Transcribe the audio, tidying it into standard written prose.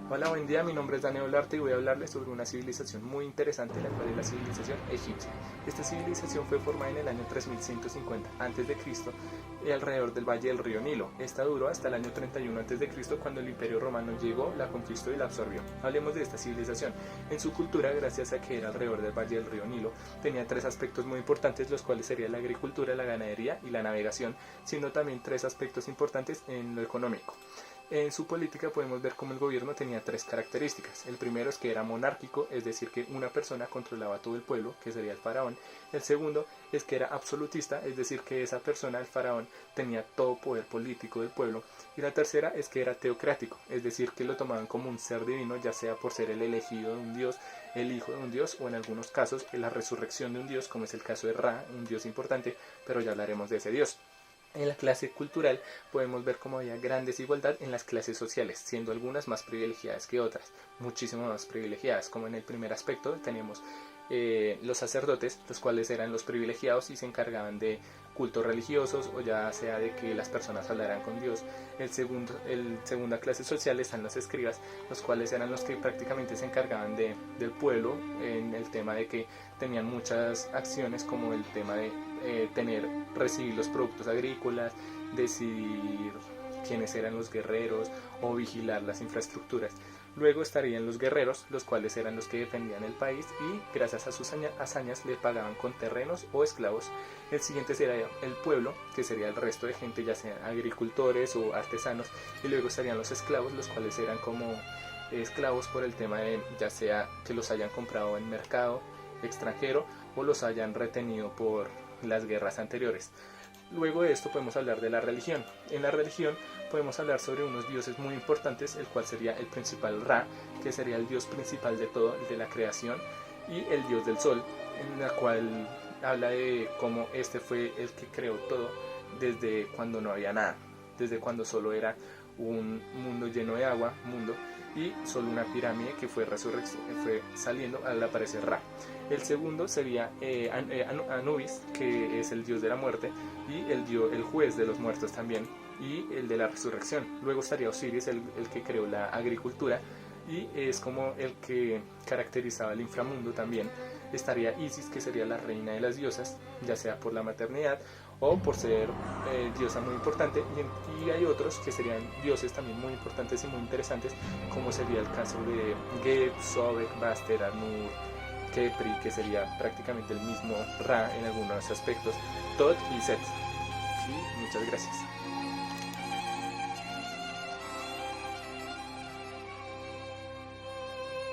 Hola, buen día, mi nombre es Daniel Olarte y voy a hablarles sobre una civilización muy interesante, la cual es la civilización egipcia. Esta civilización fue formada en el año 3150 a.C. Alrededor del valle del río Nilo. Esta duró hasta el año 31 a.C. cuando el Imperio Romano llegó, la conquistó y la absorbió. Hablemos de esta civilización. En su cultura, gracias a que era alrededor del valle del río Nilo, tenía tres aspectos muy importantes, los cuales serían la agricultura, la ganadería y la navegación, siendo también tres aspectos importantes en lo económico. En su política podemos ver cómo el gobierno tenía tres características. El primero es que era monárquico, es decir, que una persona controlaba todo el pueblo, que sería el faraón. El segundo es que era absolutista, es decir, que esa persona, el faraón, tenía todo poder político del pueblo. Y la tercera es que era teocrático, es decir, que lo tomaban como un ser divino, ya sea por ser el elegido de un dios, el hijo de un dios, o en algunos casos la resurrección de un dios, como es el caso de Ra, un dios importante, pero ya hablaremos de ese dios. En la clase cultural podemos ver cómo había gran desigualdad en las clases sociales, siendo algunas más privilegiadas que otras, muchísimo más privilegiadas, como en el primer aspecto tenemos los sacerdotes, los cuales eran los privilegiados y se encargaban de cultos religiosos o ya sea de que las personas hablaran con Dios. El segunda clase social están los escribas, los cuales eran los que prácticamente se encargaban del pueblo en el tema de que tenían muchas acciones como el tema de recibir los productos agrícolas, decidir quiénes eran los guerreros o vigilar las infraestructuras. Luego estarían los guerreros, los cuales eran los que defendían el país y gracias a sus hazañas le pagaban con terrenos o esclavos. El siguiente sería el pueblo, que sería el resto de gente, ya sean agricultores o artesanos, y luego estarían los esclavos, los cuales eran como esclavos por el tema de ya sea que los hayan comprado en mercado extranjero o los hayan retenido por las guerras anteriores. Luego de esto podemos hablar de la religión. En la religión podemos hablar sobre unos dioses muy importantes, el cual sería el principal Ra, que sería el dios principal de todo, el de la creación, y el dios del sol, en la cual habla de cómo este fue el que creó todo desde cuando no había nada, desde cuando solo era un mundo lleno de agua, y solo una pirámide que fue saliendo al aparecer Ra. El segundo sería Anubis, que es el dios de la muerte y el juez de los muertos también, y el de la resurrección. Luego estaría Osiris, el que creó la agricultura y es como el que caracterizaba el inframundo también. Estaría Isis, que sería la reina de las diosas, ya sea por la maternidad o por ser diosa muy importante, y hay otros que serían dioses también muy importantes y muy interesantes, como sería el caso de Geb, Sobek, Baster, Anur, Kepri, que sería prácticamente el mismo Ra en algunos aspectos, Tot y Set. Y muchas gracias.